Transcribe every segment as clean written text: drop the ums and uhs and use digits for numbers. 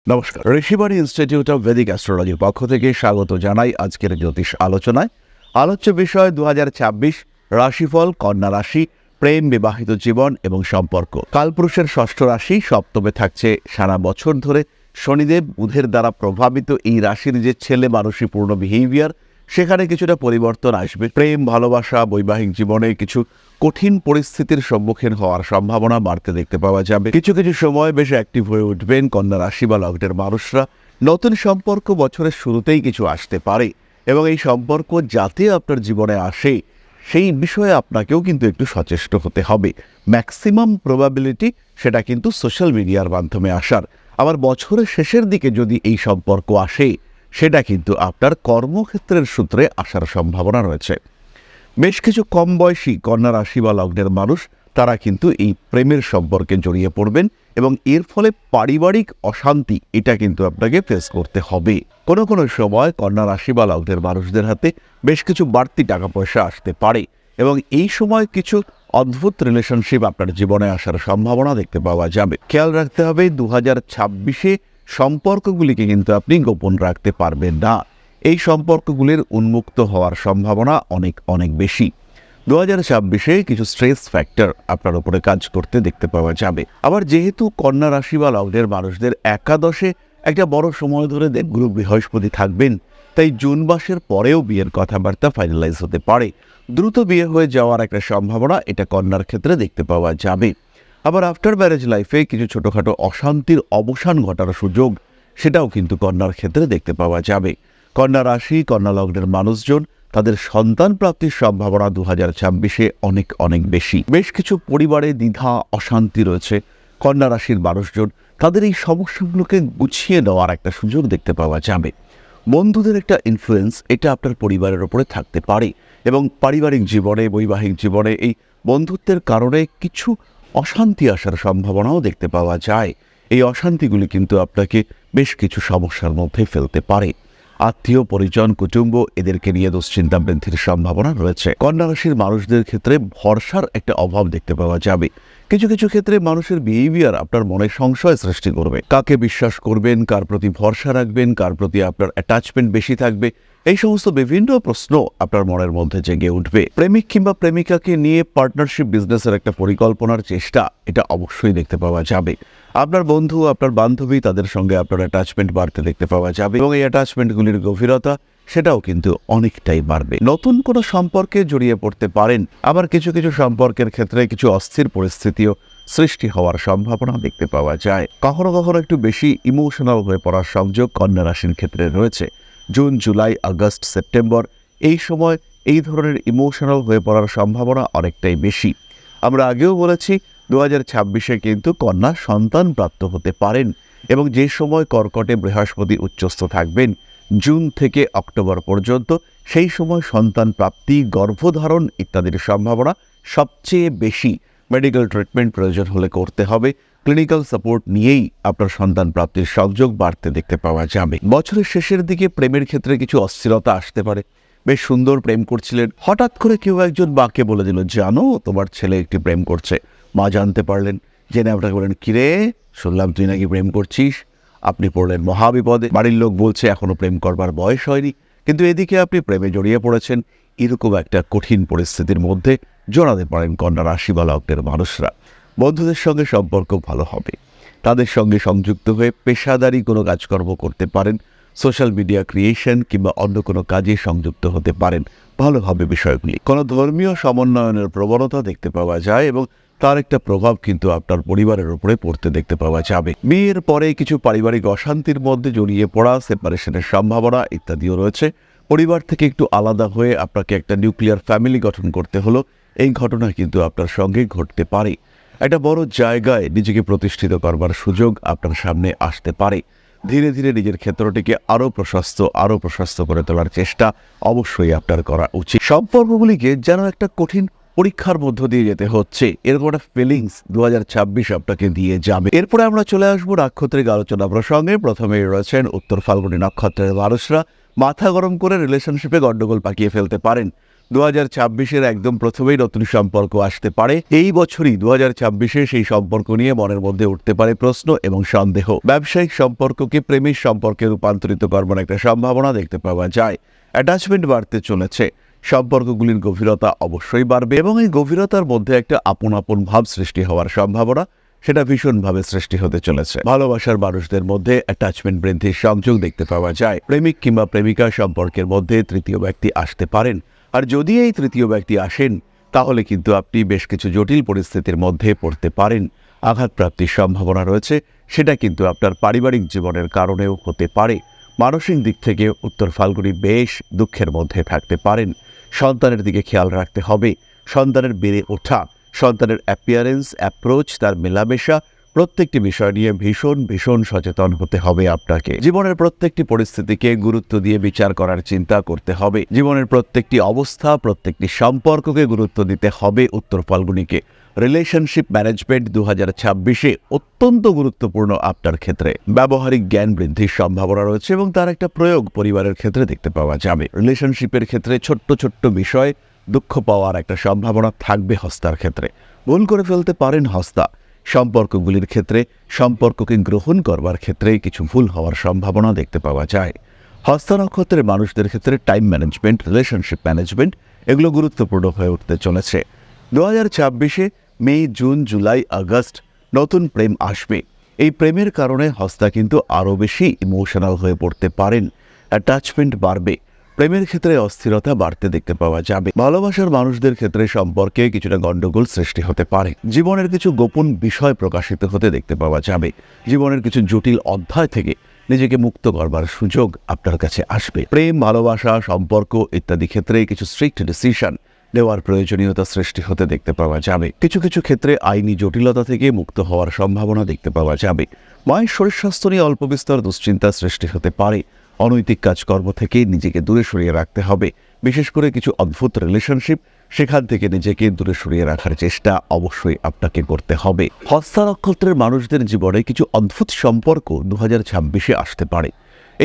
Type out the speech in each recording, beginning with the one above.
নমস্কার, Rishibani institute of Vedic অ্যাস্ট্রোলজির পক্ষ থেকে স্বাগত জানাই আজকের জ্যোতিষ আলোচনায়। আলোচ্য বিষয় 2026 রাশিফল, কন্যা রাশি, প্রেম, বিবাহিত জীবন এবং সম্পর্ক। কালপুরুষের ষষ্ঠ রাশি সপ্তমে থাকছে সারা বছর ধরে শনিদেব। বুধের দ্বারা প্রভাবিত এই রাশির যে ছেলে মানুষই পূর্ণ বিহেভিয়ার, সেখানে কিছুটা পরিবর্তন আসবে। প্রেম, ভালোবাসা, বৈবাহিক জীবনে কিছু কঠিন পরিস্থিতির সম্মুখীন হওয়ার সম্ভাবনা বাড়তে দেখতে পাওয়া যাবে। কিছু কিছু সময় বেশ অ্যাক্টিভ হয়ে উঠবেন কন্যা রাশি বা লগ্নের মানুষরা। নতুন সম্পর্ক বছরের শুরুতেই কিছু আসতে পারে এবং এই সম্পর্ক যাতে আপনার জীবনে আসে সেই বিষয়ে আপনাকেও কিন্তু একটু সচেষ্ট হতে হবে। ম্যাক্সিমাম প্রবাবিলিটি সেটা কিন্তু সোশ্যাল মিডিয়ার মাধ্যমে আসার। আবার বছরের শেষের দিকে যদি এই সম্পর্ক আসে, সেটা কিন্তু আপনার কর্মক্ষেত্রের সূত্রে আসার সম্ভাবনা রয়েছে। বেশ কিছু কম বয়সী কন্যা রাশি বা লগ্নের মানুষ তারা কিন্তু এই প্রেমের সম্পর্কে জড়িয়ে পড়বেন এবং এর ফলে পারিবারিক অশান্তি এটা কিন্তু আপনাকে ফেস করতে হবে। কোনো কোনো সময় কন্যা রাশি বা লগ্নের মানুষদের হাতে বেশ কিছু বাড়তি টাকা পয়সা আসতে পারে এবং এই সময় কিছু অদ্ভুত রিলেশনশিপ আপনার জীবনে আসার সম্ভাবনা দেখতে পাওয়া যাবে। খেয়াল রাখতে হবে 2026-এ সম্পর্কগুলিকে কিন্তু আপনি গোপন রাখতে পারবেন না। এই সম্পর্কগুলির উন্মুক্ত হওয়ার সম্ভাবনা অনেক অনেক বেশি। 2026-এ কিছু স্ট্রেস ফ্যাক্টর আপনার উপরে কাজ করতে দেখতে পাওয়া যাবে। আবার যেহেতু কন্যা রাশি বা লগ্নের মানুষদের একাদশে একটা বড় সময় ধরে দেবগুরু বৃহস্পতি থাকবেন, তাই জুন মাসের পরেও বিয়ের কথাবার্তা ফাইনালাইজ হতে পারে। দ্রুত বিয়ে হয়ে যাওয়ার একটা সম্ভাবনা এটা কন্যার ক্ষেত্রে দেখতে পাওয়া যাবে। আবার আফটার ম্যারেজ লাইফে কিছু ছোটোখাটো অশান্তির অবসান ঘটার সুযোগ সেটাও কিন্তু কন্যার ক্ষেত্রে দেখতে পাওয়া যাবে। কন্যা রাশি, কন্যা লগ্নের মানুষজন তাদের সন্তান প্রাপ্তির সম্ভাবনা 2026-এ অনেক অনেক বেশি। বেশ কিছু পরিবারে দ্বিধা, অশান্তি রয়েছে। কন্যা রাশির মানুষজন তাদের এই সমস্যাগুলোকে গুছিয়ে নেওয়ার একটা সুযোগ দেখতে পাওয়া যাবে। বন্ধুদের একটা ইনফ্লুয়েন্স এটা আপনার পরিবারের ওপরে থাকতে পারে এবং পারিবারিক জীবনে, বৈবাহিক জীবনে এই বন্ধুত্বের কারণে কিছু অশান্তি আসার সম্ভাবনাও দেখতে পাওয়া যায়। এই অশান্তিগুলি কিন্তু আপনাকে বেশ কিছু সমস্যার মধ্যে ফেলতে পারে। আত্মীয় পরিজন, কুটুম্ব এদেরকে নিয়ে দুশ্চিন্তা বৃদ্ধির সম্ভাবনা রয়েছে। কন্যা রাশির মানুষদের ক্ষেত্রে ভরসার একটা অভাব দেখতে পাওয়া যাবে। কিছু কিছু ক্ষেত্রে মানুষের বিহেভিয়ার আপনার মনে সংশয় সৃষ্টি করবে। কাকে বিশ্বাস করবেন, কার প্রতি ভরসা রাখবেন, কার প্রতি আপনার অ্যাটাচমেন্ট বেশি থাকবে, এই সমস্ত বিভিন্ন প্রশ্ন আপনার মনের মধ্যে জেগে উঠবে। প্রেমিক কিংবা প্রেমিকাকে নিয়ে পার্টনারশিপ বিজনেসের একটা পরিকল্পনার চেষ্টা এটা অবশ্যই দেখতে পাওয়া যাবে। আপনার বন্ধু, আপনার বান্ধবী তাদের সঙ্গে আপনার অ্যাটাচমেন্ট বাড়তে দেখতে পাওয়া যাবে এবং এই অ্যাটাচমেন্টগুলির গভীরতা সেটাও কিন্তু অনেকটাই বাড়বে। নতুন কোনো সম্পর্কে জড়িয়ে পড়তে পারেন। আবার কিছু কিছু সম্পর্কের ক্ষেত্রে কিছু অস্থির পরিস্থিতিও সৃষ্টি হওয়ার সম্ভাবনা দেখতে পাওয়া যায়। কখনো কখনো একটু বেশি ইমোশনাল হয়ে পড়ার সংযোগ কন্যা রাশির ক্ষেত্রে রয়েছে। জুন, জুলাই, আগস্ট, সেপ্টেম্বর এই সময় এই ধরনের ইমোশনাল হয়ে পড়ার সম্ভাবনা অনেকটাই বেশি। আমরা আগেও বলেছি 2026-এ কিন্তু কন্যা সন্তান প্রাপ্ত হতে পারেন এবং যে সময় কর্কটে বৃহস্পতি উচ্চস্থ থাকবেন জুন থেকে অক্টোবর পর্যন্ত, সেই সময় সন্তান প্রাপ্তি, গর্ভধারণ ইত্যাদির সম্ভাবনা সবচেয়ে বেশি। মেডিকেল ট্রিটমেন্ট প্রয়োজন হলে করতে হবে। ক্লিনিক্যাল সাপোর্ট নিয়েই আপনার সন্তান প্রাপ্তির সংযোগ বাড়তে দেখতে পাওয়া যাবে। বছরের শেষের দিকে প্রেমের ক্ষেত্রে কিছু অস্থিরতা আসতে পারে। বেশ সুন্দর প্রেম করছিলেন, হঠাৎ করে কেউ একজন মাকে বলে দিল, জানো তোমার ছেলে একটি প্রেম করছে। মা জানতে পারলেন, জেনে আপনাকে বলেন, কিরে শুনলাম তুই নাকি প্রেম করছিস। আপনি পড়লেন মহাবিপদে। বাড়ির লোক বলছে এখনো প্রেম করবার বয়স হয়নি, কিন্তু এদিকে আপনি প্রেমে জড়িয়ে পড়েছেন। এরকম একটা কঠিন পরিস্থিতির মধ্যে জড়াতে পারেন কন্যা রাশি বা লগ্নের মানুষরা। বন্ধুদের সঙ্গে সম্পর্ক ভালো হবে। তাদের সঙ্গে সংযুক্ত হয়ে পেশাদারি কোনো কাজকর্ম করতে পারেন। সোশ্যাল মিডিয়া ক্রিয়েশন কিংবা অন্য কোনো কাজে সংযুক্ত হতে পারেন। ভালো হবে বিষয়গুলি। কোনো ধর্মীয় সমন্বয়নের প্রবণতা দেখতে পাওয়া যায় এবং তার একটা প্রভাব কিন্তু আপনার পরিবারের উপরে পড়তে দেখতে পাওয়া যাবে। বিয়ের পরে কিছু পারিবারিক অশান্তির মধ্যে জড়িয়ে পড়া, সেপারেশনের সম্ভাবনা ইত্যাদিও রয়েছে। পরিবার থেকে একটু আলাদা হয়ে আপনাকে একটা নিউক্লিয়ার ফ্যামিলি গঠন করতে হলো, এই ঘটনা কিন্তু আপনার সঙ্গে ঘটতে পারে। একটা বড় জায়গায় নিজেকে প্রতিষ্ঠিত করবার সুযোগ আপনার সামনে আসতে পারে। ধীরে ধীরে নিজের ক্ষেত্রটিকে আরও প্রশস্ত করে তোলার চেষ্টা অবশ্যই আপনার করা উচিত। সম্পর্কগুলিকে যেন একটা কঠিন পরীক্ষার মধ্য দিয়ে যেতে হচ্ছে, এরকম একটা ফিলিংস 2026 আপনাকে দিয়ে যাবে। এরপরে আমরা চলে আসবো নাক্ষত্রিক আলোচনা প্রসঙ্গে। প্রথমেই রয়েছেন উত্তর ফাল্গুনী নক্ষত্রের মানুষরা। মাথা গরম করে রিলেশনশিপে গন্ডগোল পাকিয়ে ফেলতে পারেন। 2026-এর একদম প্রথমেই নতুন সম্পর্ক আসতে পারে। এই বছরই 2026-এ সেই সম্পর্ক নিয়ে মনের মধ্যে উঠতে পারে প্রশ্ন এবং সন্দেহ। ব্যবসায়িক সম্পর্ককে প্রেমের সম্পর্কে রূপান্তরিত করবার একটা সম্ভাবনা দেখতে পাওয়া যায়। অ্যাটাচমেন্ট বাড়তে চলেছে, সম্পর্কগুলির গভীরতা অবশ্যই বাড়বে এবং এই গভীরতার মধ্যে একটা আপন আপন ভাব সৃষ্টি হওয়ার সম্ভাবনা সেটা ভীষণভাবে সৃষ্টি হতে চলেছে। ভালোবাসার মানুষদের মধ্যে অ্যাটাচমেন্ট বৃদ্ধির সংযোগ দেখতে পাওয়া যায়। প্রেমিক কিংবা প্রেমিকা সম্পর্কের মধ্যে তৃতীয় ব্যক্তি আসতে পারেন, আর যদি এই তৃতীয় ব্যক্তি আসেন তাহলে কিন্তু আপনি বেশ কিছু জটিল পরিস্থিতির মধ্যে পড়তে পারেন। আঘাতপ্রাপ্তির সম্ভাবনা রয়েছে, সেটা কিন্তু আপনার পারিবারিক জীবনের কারণেও হতে পারে। মানসিক দিক থেকে উত্তর ফাল্গুনী বেশ দুঃখের মধ্যে থাকতে পারেন। সন্তানের দিকে খেয়াল রাখতে হবে। সন্তানের বেড়ে ওঠা, সন্তানের অ্যাপিয়ারেন্স, অ্যাপ্রোচ, তার মেলামেশা, প্রত্যেকটি বিষয় নিয়ে ভীষণ সচেতন হতে হবে আপনাকে। জীবনের প্রত্যেকটি পরিস্থিতিকে গুরুত্ব দিয়ে বিচার করার চিন্তা করতে হবে। জীবনের প্রত্যেকটি অবস্থা, প্রত্যেকটি সম্পর্ককে গুরুত্ব দিতে হবে উত্তর ফাল্গুনীকে। রিলেশনশিপ ম্যানেজমেন্ট 2026-এ অত্যন্ত গুরুত্বপূর্ণ আপনার ক্ষেত্রে। ব্যবহারিক জ্ঞান বৃদ্ধির সম্ভাবনা রয়েছে এবং তার একটা প্রয়োগ পরিবারের ক্ষেত্রে দেখতে পাওয়া যাবে। রিলেশনশিপের ক্ষেত্রে ছোট্ট বিষয় দুঃখ পাওয়ার একটা সম্ভাবনা থাকবে হস্তার ক্ষেত্রে। ভুল করে ফেলতে পারেন হস্তা। সম্পর্কগুলির ক্ষেত্রে, সম্পর্ককে গ্রহণ করবার ক্ষেত্রে কিছু ভুল হওয়ার সম্ভাবনা দেখতে পাওয়া যায়। হস্তা নক্ষত্রের মানুষদের ক্ষেত্রে টাইম ম্যানেজমেন্ট, রিলেশনশিপ ম্যানেজমেন্ট এগুলো গুরুত্বপূর্ণ হয়ে উঠতে চলেছে। 2026-এ মে, জুন, জুলাই, আগস্ট নতুন প্রেম আসবে। এই প্রেমের কারণে হস্তা কিন্তু আরও বেশি ইমোশনাল হয়ে পড়তে পারেন। অ্যাটাচমেন্ট বাড়বে। প্রেমের ক্ষেত্রে অস্থিরতা বাড়তে দেখতে পাওয়া যাবে। ভালোবাসার মানুষদের ক্ষেত্রে সম্পর্কে কিছুটা গণ্ডগোল সৃষ্টি হতে পারে। জীবনের কিছু গোপন বিষয় প্রকাশিত হতে দেখতে পাওয়া যাবে। জীবনের কিছু জটিল অধ্যায় থেকে নিজেকে মুক্ত করবার সুযোগ আপনার কাছে আসবে। প্রেম, ভালোবাসা, সম্পর্ক ইত্যাদি ক্ষেত্রে কিছু স্ট্রিক্ট ডিসিশন নেওয়ার প্রয়োজনীয়তা সৃষ্টি হতে দেখতে পাওয়া যাবে। কিছু ক্ষেত্রে আইনি জটিলতা থেকে মুক্ত হওয়ার সম্ভাবনা দেখতে পাওয়া যাবে। মায়ের শরীর স্বাস্থ্য নিয়ে অল্প বিস্তর দুশ্চিন্তা সৃষ্টি হতে পারে। অনৈতিক কাজকর্ম থেকে নিজেকে দূরে সরিয়ে রাখতে হবে। বিশেষ করে কিছু অদ্ভুত রিলেশনশিপ, সেখান থেকে নিজেকে দূরে সরিয়ে রাখার চেষ্টা অবশ্যই আপনাকে করতে হবে। হস্তা নক্ষত্রের মানুষদের জীবনে কিছু অদ্ভুত সম্পর্ক 2026-এ আসতে পারে।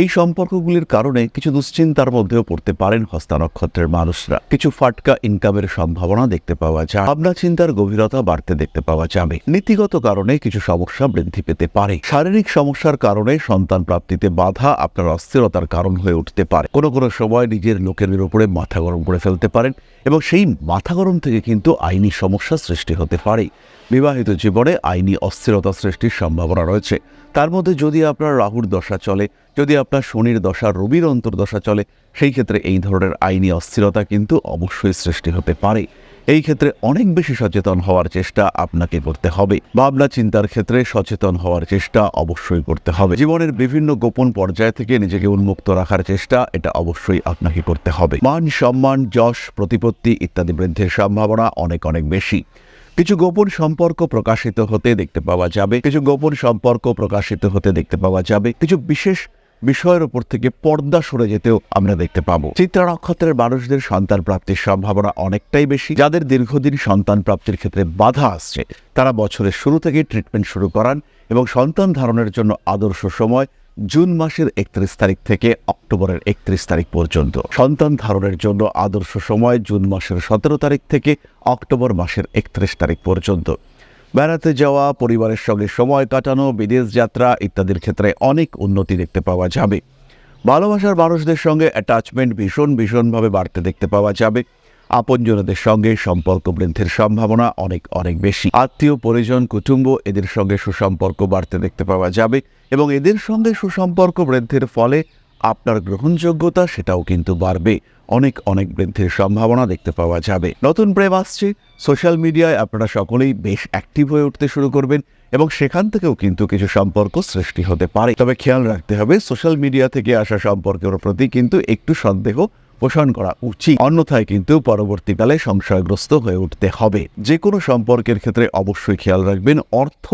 এই সম্পর্কগুলির কারণে কিছু দুশ্চিন্তার মধ্যেও পড়তে পারেন হস্তা নক্ষত্রের মানুষরা। কিছু ফাটকা ইনকামের সম্ভাবনা দেখতে পাওয়া যায়। ভাবনা চিন্তার গভীরতা বাড়তে দেখতে পাওয়া যাবে। নীতিগত কারণে কিছু সমস্যা বৃদ্ধি পেতে পারে। শারীরিক সমস্যার কারণে সন্তান প্রাপ্তিতে বাধা আপনার অস্থিরতার কারণ হয়ে উঠতে পারে। কোনো সময় নিজের লোকের উপরে মাথা গরম করে ফেলতে পারেন এবং সেই মাথা গরম থেকে কিন্তু আইনি সমস্যা সৃষ্টি হতে পারে। বিবাহিত জীবনে আইনি অস্থিরতা সৃষ্টির সম্ভাবনা রয়েছে। তার মধ্যে যদি আপনার রাহুর দশা চলে, যদি আপনার শনির দশা, রবির অন্তর্দশা চলে, সেই ক্ষেত্রে এই ধরনের আইনি অস্থিরতা কিন্তু অবশ্যই সৃষ্টি হতে পারে। এই ক্ষেত্রে অনেক বেশি সচেতন হওয়ার চেষ্টা আপনাকে করতে হবে। ভাবনা চিন্তার ক্ষেত্রে সচেতন হওয়ার চেষ্টা অবশ্যই করতে হবে। জীবনের বিভিন্ন গোপন পর্যায় থেকে নিজেকে উন্মুক্ত রাখার চেষ্টা এটা অবশ্যই আপনাকে করতে হবে। মান, সম্মান, যশ, প্রতিপত্তি ইত্যাদি বৃদ্ধির সম্ভাবনা অনেক বেশি। কিছু গোপন সম্পর্ক প্রকাশিত হতে দেখতে পাওয়া যাবে। কিছু বিশেষ বিষয়ের উপর থেকে পর্দা সরে যেতেও আমরা দেখতে পাবো। চিত্রা নক্ষত্রের মানুষদের সন্তান প্রাপ্তির সম্ভাবনা অনেকটাই বেশি। যাদের দীর্ঘদিন সন্তান প্রাপ্তির ক্ষেত্রে বাধা আসছে, তারা বছরের শুরু থেকে ট্রিটমেন্ট শুরু করান এবং সন্তান ধারণের জন্য আদর্শ সময় জুন মাসের 31 তারিখ থেকে অক্টোবরের 31 তারিখ পর্যন্ত। সন্তান ধারণের জন্য আদর্শ সময় জুন মাসের 17 তারিখ থেকে অক্টোবর মাসের 31 তারিখ পর্যন্ত। বেড়াতে যাওয়া, পরিবারের সঙ্গে সময় কাটানো, বিদেশ যাত্রা ইত্যাদির ক্ষেত্রে অনেক উন্নতি দেখতে পাওয়া যাবে। ভালোবাসার মানুষদের সঙ্গে অ্যাটাচমেন্ট ভীষণভাবে বাড়তে দেখতে পাওয়া যাবে। আপনজনদের সঙ্গে সম্পর্ক বৃদ্ধির সম্ভাবনা অনেক বেশি। আত্মীয় পরিজন, কুটুম্ব এদের সঙ্গে সুসম্পর্ক বাড়তে দেখতে পাওয়া যাবে এবং এদের সঙ্গে সুসম্পর্ক বৃদ্ধির ফলে আপনার গ্রহণযোগ্যতা সেটাও কিন্তু বাড়বে। অনেক বৃদ্ধির সম্ভাবনা দেখতে পাওয়া যাবে। নতুন প্রেম আসছে। সোশ্যাল মিডিয়ায় আপনারা সকলেই বেশ অ্যাক্টিভ হয়ে উঠতে শুরু করবেন এবং সেখান থেকেও কিন্তু কিছু সম্পর্ক সৃষ্টি হতে পারে। তবে খেয়াল রাখতে হবে, সোশ্যাল মিডিয়া থেকে আসা সম্পর্কের প্রতি কিন্তু একটু সন্দেহ পোষণ করা উচিত, অন্যথায় কিন্তু পরবর্তীকালে সংশয়গ্রস্ত হয়ে উঠতে হবে। যে কোনো সম্পর্কের ক্ষেত্রে অবশ্যই খেয়াল রাখবেন, অর্থ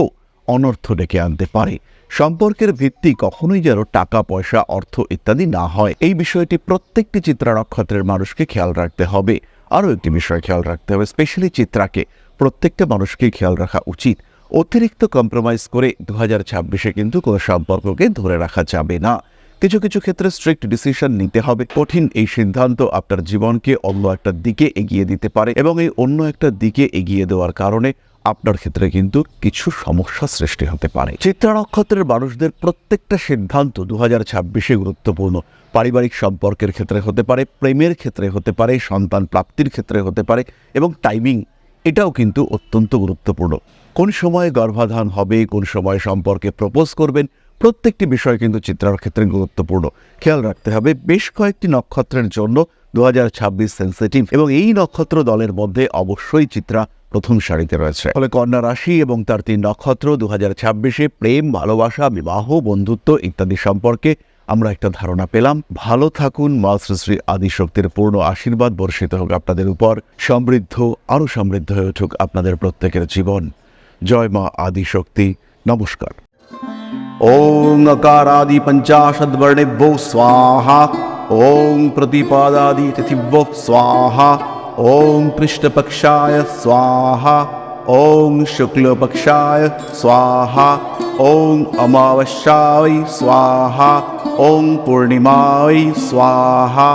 অনর্থ ডেকে আনতে পারে। সম্পর্কের ভিত্তি কখনোই যেন টাকা পয়সা, অর্থ ইত্যাদি না হয়, এই বিষয়টি প্রত্যেকটি চিত্রা নক্ষত্রের মানুষকে খেয়াল রাখতে হবে। আরও একটি বিষয় খেয়াল রাখতে হবে, স্পেশালি চিত্রাকে প্রত্যেকটা মানুষকে খেয়াল রাখা উচিত। অতিরিক্ত কম্প্রোমাইজ করে 2026-এ কিন্তু কোনো সম্পর্ককে ধরে রাখা যাবে না। কিছু কিছু ক্ষেত্রে স্ট্রিক্ট ডিসিশন নিতে হবে। কঠিন এই সিদ্ধান্ত আপনার জীবনকে অন্য একটা দিকে এগিয়ে দিতে পারে এবং এই অন্য একটা দিকে এগিয়ে দেওয়ার কারণে আপনার ক্ষেত্রে কিন্তু কিছু সমস্যা সৃষ্টি হতে পারে। চিত্রা নক্ষত্রের মানুষদের প্রত্যেকটা সিদ্ধান্ত 2026-এ গুরুত্বপূর্ণ। পারিবারিক সম্পর্কের ক্ষেত্রে হতে পারে, প্রেমের ক্ষেত্রে হতে পারে, সন্তান প্রাপ্তির ক্ষেত্রে হতে পারে এবং টাইমিং এটাও কিন্তু অত্যন্ত গুরুত্বপূর্ণ। কোন সময়ে গর্ভাধান হবে, কোন সময় সম্পর্কে প্রপোজ করবেন, প্রত্যেকটি বিষয় কিন্তু চিত্রার ক্ষেত্রে গুরুত্বপূর্ণ। খেয়াল রাখতে হবে বেশ কয়েকটি নক্ষত্রের জন্য 2026 সেন্সিটিভ এবং এই নক্ষত্র দলের মধ্যে অবশ্যই চিত্রা প্রথম সারিতে রয়েছে। ফলে কন্যা রাশি এবং তার 3 নক্ষত্র 2026-এ প্রেম, ভালোবাসা, বিবাহ, বন্ধুত্ব ইত্যাদি সম্পর্কে আমরা একটা ধারণা পেলাম। ভালো থাকুন। মা শ্রী শ্রী আদিশক্তির পূর্ণ আশীর্বাদ বর্ষিত হোক আপনাদের উপর। সমৃদ্ধ, আরও সমৃদ্ধ হয়ে উঠুক আপনাদের প্রত্যেকের জীবন। জয় মা আদিশক্তি। নমস্কার। ওং अकारादि पंचाशद्वर्णेभ्यो स्वाहा। ओं प्रतिपादादि तिथिभ्यो स्वाहा। ओं कृष्णपक्षाय स्वाहा। ओं शुक्लपक्षाय स्वाहा। ओं अमावस्याय स्वाहा। ओं पूर्णिमाय स्वाहा।